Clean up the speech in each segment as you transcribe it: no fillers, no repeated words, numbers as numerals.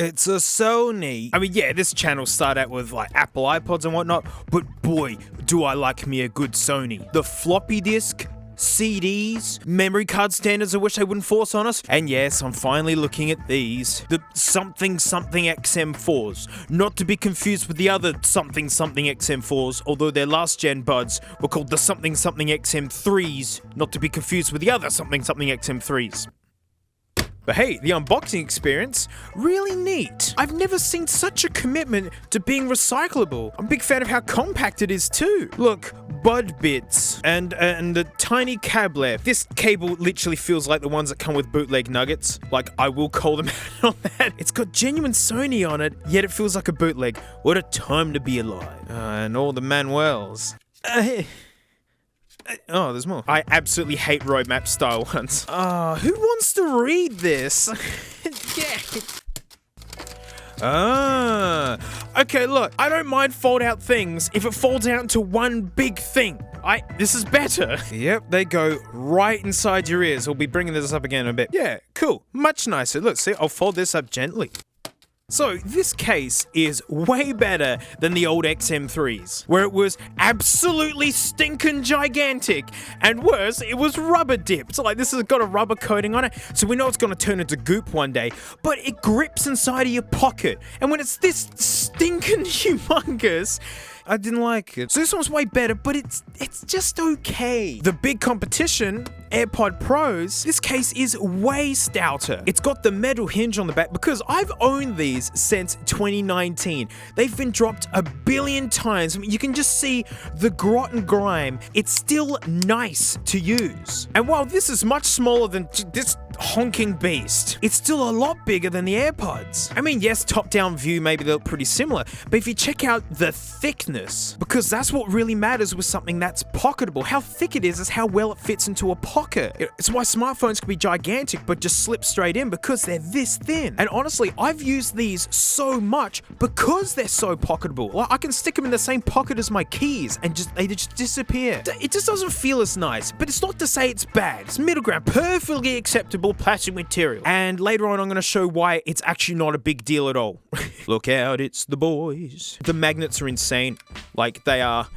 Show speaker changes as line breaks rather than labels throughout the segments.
It's a Sony. I mean, yeah, this channel started out with like Apple iPods and whatnot, but boy, do I like me a good Sony. The floppy disk, CDs, memory card standards I wish they wouldn't force on us. And yes, I'm finally looking at these. The something XM4s. Not to be confused with the other something XM4s, although their last gen buds were called the something XM3s. Not to be confused with the other something XM3s. But hey, the unboxing experience, really neat. I've never seen such a commitment to being recyclable. I'm a big fan of how compact it is too. Look, bud bits and a tiny cable. This cable literally feels like the ones that come with bootleg nuggets. Like, I will call them out on that. It's got genuine Sony on it, yet it feels like a bootleg. What a time to be alive. And all the Manuels. Oh, there's more. I absolutely hate roadmap style ones. Who wants to read this? Yeah. Okay, look, I don't mind fold out things if it folds out into one big thing. This is better. Yep, they go right inside your ears. We'll be bringing this up again in a bit. Yeah, cool. Much nicer. Look, see, I'll fold this up gently. So, this case is way better than the old XM3s, where it was absolutely stinking gigantic, and worse, it was rubber dipped. So, like, this has got a rubber coating on it, so we know it's going to turn into goop one day, but it grips inside of your pocket, and when it's this stinking humongous, I didn't like it. So this one's way better, but it's just okay. The big competition, AirPod Pros, this case is way stouter. It's got the metal hinge on the back because I've owned these since 2019. They've been dropped a billion times. I mean, you can just see the grot and grime. It's still nice to use. And while this is much smaller than this honking beast, it's still a lot bigger than the AirPods. I mean, yes, top-down view maybe they look pretty similar, but if you check out the thickness, because that's what really matters with something that's pocketable. How thick it is how well it fits into a pocket. It's why smartphones can be gigantic but just slip straight in because they're this thin. And honestly, I've used these so much because they're so pocketable. Like, I can stick them in the same pocket as my keys and they just disappear. It just doesn't feel as nice, but it's not to say it's bad. It's middle ground, perfectly acceptable plastic material. And later on, I'm going to show why it's actually not a big deal at all. Look out, it's the boys. The magnets are insane. Like, they are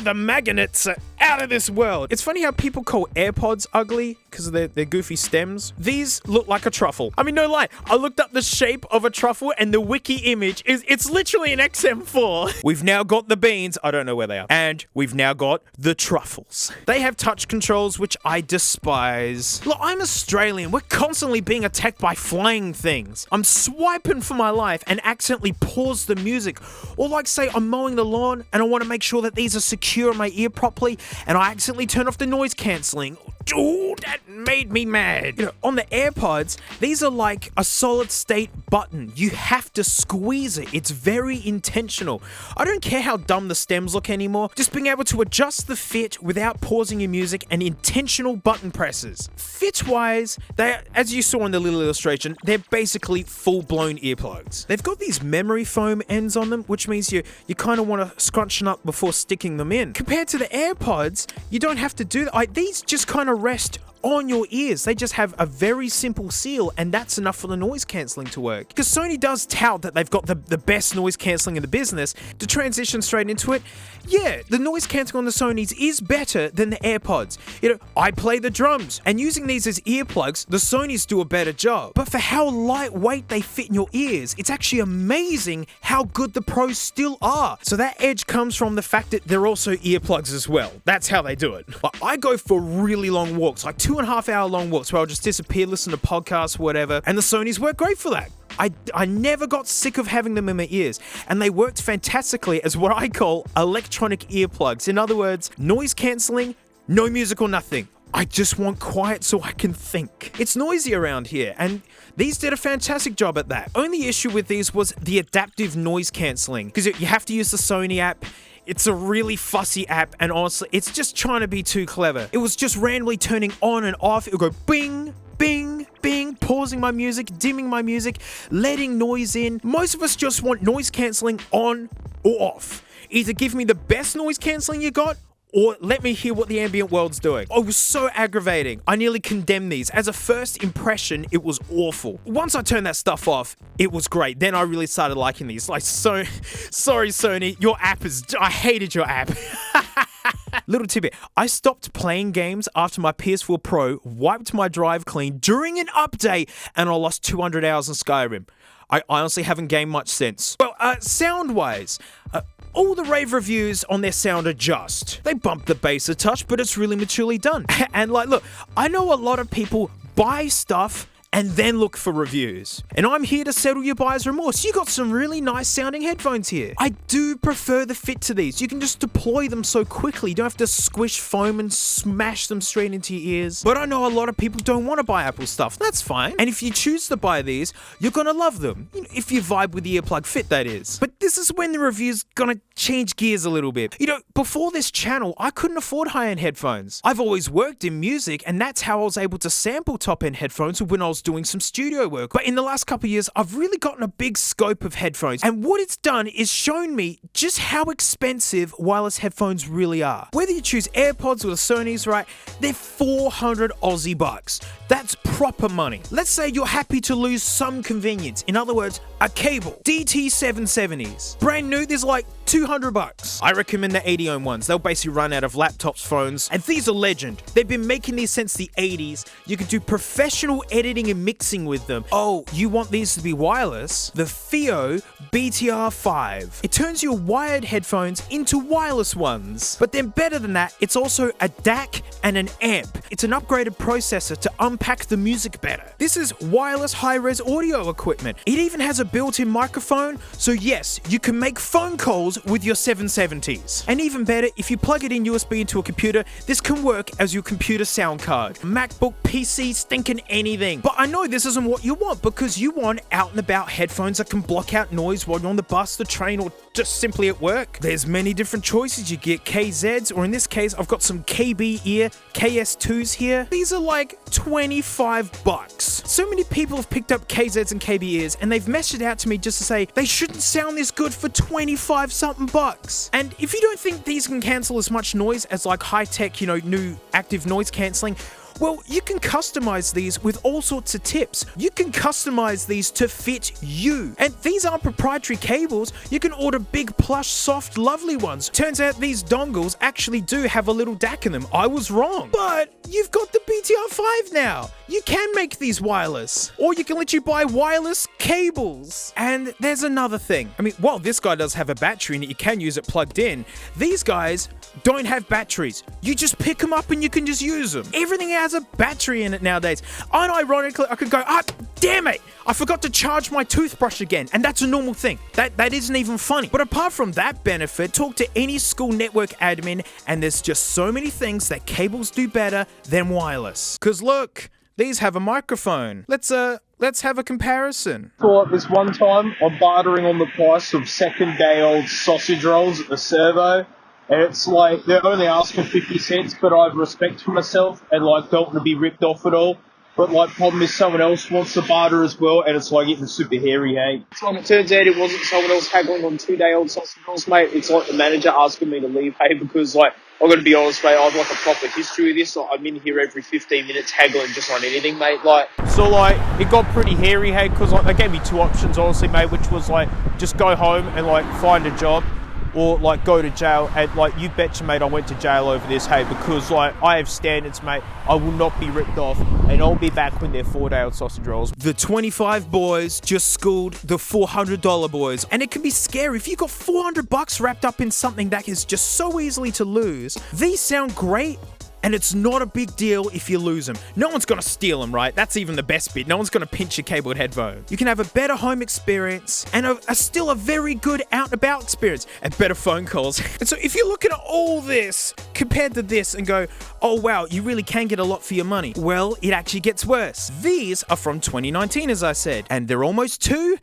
the magnets are out of this world. It's funny how people call AirPods ugly because of their goofy stems. These look like a truffle. I mean, no lie. I looked up the shape of a truffle and the wiki image it's literally an XM4. We've now got the beans. I don't know where they are. And we've now got the truffles. They have touch controls, which I despise. Look, I'm Australian. We're constantly being attacked by flying things. I'm swiping for my life and accidentally pause the music. Or like say I'm mowing the lawn and I want to make sure that these are secure in my ear properly and I accidentally turn off the noise cancelling. Ooh, that made me mad. You know, on the AirPods, these are like a solid state button. You have to squeeze it. It's very intentional. I don't care how dumb the stems look anymore. Just being able to adjust the fit without pausing your music and intentional button presses. Fit-wise, as you saw in the little illustration, they're basically full-blown earplugs. They've got these memory foam ends on them, which means you kind of want to scrunch them up before sticking them in. Compared to the AirPods, you don't have to do that. These just kind of rest on your ears. They just have a very simple seal and that's enough for the noise cancelling to work. Because Sony does tout that they've got the best noise cancelling in the business. To transition straight into it, yeah, the noise cancelling on the Sonys is better than the AirPods. You know, I play the drums and using these as earplugs, the Sonys do a better job. But for how lightweight they fit in your ears, it's actually amazing how good the Pros still are. So that edge comes from the fact that they're also earplugs as well. That's how they do it. But I go for really long walks, like 2.5 hour long walks where I'll just disappear, listen to podcasts, whatever, and the Sonys work great for that. I never got sick of having them in my ears, and they worked fantastically as what I call electronic earplugs. In other words, noise cancelling, no music or nothing. I just want quiet so I can think. It's noisy around here, and these did a fantastic job at that. Only issue with these was the adaptive noise cancelling, because you have to use the Sony app. It's a really fussy app, and honestly, it's just trying to be too clever. It was just randomly turning on and off. It would go bing, bing, bing, pausing my music, dimming my music, letting noise in. Most of us just want noise cancelling on or off. Either give me the best noise cancelling you got, or let me hear what the ambient world's doing. Oh, it was so aggravating. I nearly condemned these. As a first impression, it was awful. Once I turned that stuff off, it was great. Then I really started liking these. Like, so sorry, Sony, your app is, I hated your app. Little tidbit, I stopped playing games after my PS4 Pro wiped my drive clean during an update and I lost 200 hours in Skyrim. I honestly haven't gained much since. Well, sound-wise, all the rave reviews on their sound are just. They bump the bass a touch, but it's really maturely done. And like, look, I know a lot of people buy stuff and then look for reviews. And I'm here to settle your buyer's remorse. You got some really nice sounding headphones here. I do prefer the fit to these. You can just deploy them so quickly. You don't have to squish foam and smash them straight into your ears. But I know a lot of people don't want to buy Apple stuff. That's fine. And if you choose to buy these, you're gonna love them. You know, if you vibe with the earplug fit, that is. But this is when the review's gonna change gears a little bit. You know, before this channel, I couldn't afford high-end headphones. I've always worked in music, and that's how I was able to sample top-end headphones when I was doing some studio work. But in the last couple of years, I've really gotten a big scope of headphones. And what it's done is shown me just how expensive wireless headphones really are. Whether you choose AirPods or the Sony's, right, they're 400 Aussie bucks. That's proper money. Let's say you're happy to lose some convenience. In other words, a cable. DT770s. Brand new, there's like 200 bucks. I recommend the 80 ohm ones. They'll basically run out of laptops, phones, and these are legend. They've been making these since the 80s. You can do professional editing and mixing with them. Oh, you want these to be wireless? The FiiO BTR5. It turns your wired headphones into wireless ones. But then better than that, it's also a DAC and an amp. It's an upgraded processor to unpack the music better. This is wireless high-res audio equipment. It even has a built-in microphone, so yes, you can make phone calls with your 770s. And even better, if you plug it in USB into a computer, this can work as your computer sound card. MacBook, PC, stinking anything. But I know this isn't what you want, because you want out and about headphones that can block out noise while you're on the bus, the train, or just simply at work. There's many different choices. You get KZs, or in this case, I've got some KB ear KS2s here. These are like 25 bucks. So many people have picked up KZs and KB ears, and they've messaged out to me just to say they shouldn't sound this good for 25 something bucks. And if you don't think these can cancel as much noise as like high-tech, you know, new active noise cancelling, well, you can customize these with all sorts of tips. You can customize these to fit you. And these aren't proprietary cables. You can order big, plush, soft, lovely ones. Turns out these dongles actually do have a little DAC in them. I was wrong. But you've got the BTR5 now. You can make these wireless. Or you can let you buy wireless cables. And there's another thing. I mean, while this guy does have a battery in it, you can use it plugged in. These guys don't have batteries. You just pick them up and you can just use them. Everything has a battery in it nowadays. Unironically, I could go, damn it, I forgot to charge my toothbrush again. And that's a normal thing. That isn't even funny. But apart from that benefit, talk to any school network admin, and there's just so many things that cables do better than wireless. Cause look, these have a microphone. Let's have a comparison.
Thought this one time I'm bartering on the price of second-day-old sausage rolls at the servo. And it's like, they're only asking 50 cents, but I have respect for myself and like don't want to be ripped off at all. But like, problem is someone else wants to barter as well, and it's like getting super hairy, hey. So it turns out it wasn't someone else haggling on 2-day-old sausage rolls, mate. It's like the manager asking me to leave, hey, because like, I'm going to be honest, mate, I've like a proper history of this. Like, I'm in here every 15 minutes haggling just on anything, mate. Like, so like, it got pretty hairy, hey, because like, they gave me two options, honestly, mate, which was like, just go home and like, find a job, or like go to jail. And like, you betcha, mate, I went to jail over this, hey, because like, I have standards, mate. I will not be ripped off, and I'll be back when they're 4-day-old sausage rolls.
The 25 boys just schooled the $400 boys, and it can be scary if you got 400 bucks wrapped up in something that is just so easily to lose. These sound great, and it's not a big deal if you lose them. No one's gonna steal them, right? That's even the best bit. No one's gonna pinch your cabled headphone. You can have a better home experience and still a very good out and about experience and better phone calls. And so if you're looking at all this compared to this and go, oh wow, you really can get a lot for your money. Well, it actually gets worse. These are from 2019, as I said, and they're almost 2,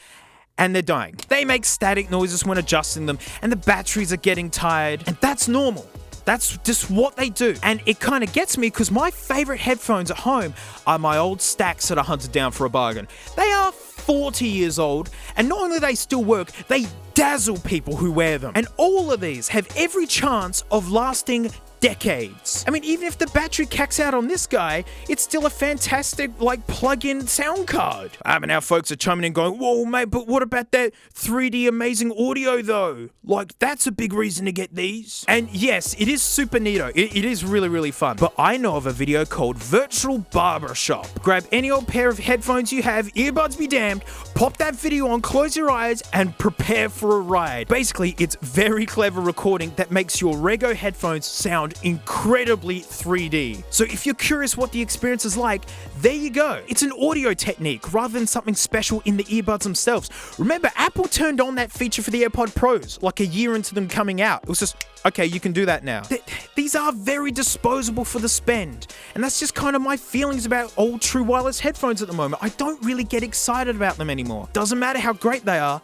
and they're dying. They make static noises when adjusting them, and the batteries are getting tired, and that's normal. That's just what they do. And it kind of gets me because my favorite headphones at home are my old Stacks that I hunted down for a bargain. They are 40 years old, and not only do they still work, they dazzle people who wear them. And all of these have every chance of lasting decades. I mean, even if the battery cacks out on this guy, it's still a fantastic, like, plug-in sound card. But now folks are chiming in going, whoa, mate, but what about that 3D amazing audio, though? Like, that's a big reason to get these. And yes, it is super neato. It is really, really fun. But I know of a video called Virtual Barbershop. Grab any old pair of headphones you have, earbuds be damned, pop that video on, close your eyes, and prepare for a ride. Basically, it's very clever recording that makes your Rego headphones sound incredibly 3D. So if you're curious what the experience is like, there you go. It's an audio technique rather than something special in the earbuds themselves. Remember, Apple turned on that feature for the AirPod Pros like a year into them coming out. It was just, okay, you can do that now. These are very disposable for the spend. And that's just kind of my feelings about old true wireless headphones at the moment. I don't really get excited about them anymore. Doesn't matter how great they are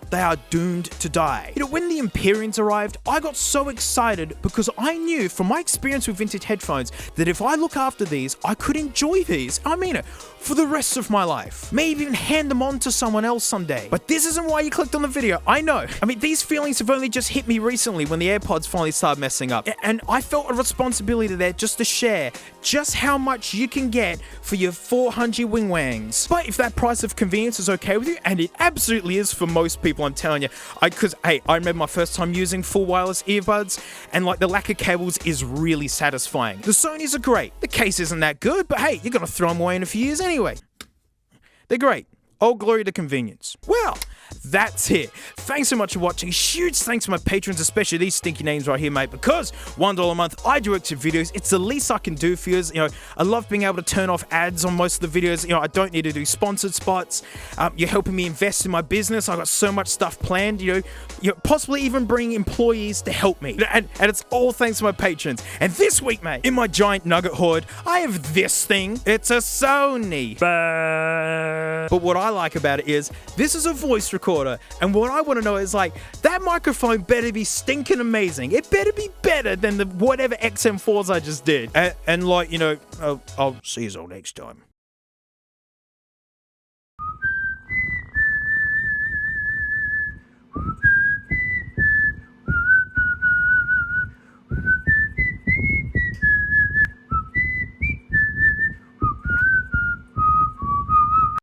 doomed to die. You know, when the Empyreans arrived, I got so excited because I knew from my experience with vintage headphones that if I look after these, I could enjoy these, I mean it, for the rest of my life. Maybe even hand them on to someone else someday. But this isn't why you clicked on the video, I know. I mean, these feelings have only just hit me recently when the AirPods finally started messing up. And I felt a responsibility there just to share just how much you can get for your 400 wing wangs. But if that price of convenience is okay with you, and it absolutely is for most people, I'm telling you, because hey, I remember my first time using full wireless earbuds, and like the lack of cables is really satisfying. The Sonys are great. The case isn't that good, but hey, you're gonna throw them away in a few years anyway. They're great. All glory to convenience. Well, that's it. Thanks so much for watching. Huge thanks to my patrons, especially these stinky names right here, mate, because $1 a month, I do extra videos. It's the least I can do for you. You know, I love being able to turn off ads on most of the videos. You know, I don't need to do sponsored spots. You're helping me invest in my business. I got so much stuff planned, you know, possibly even bring employees to help me. And it's all thanks to my patrons. And this week, mate, in my giant nugget hoard, I have this thing. It's a Sony. But what I like about it is this is a voice recorder, and what I want to know is like that microphone better be stinking amazing. It better be better than the whatever XM4s I just did. And like, you know, I'll see you all next time.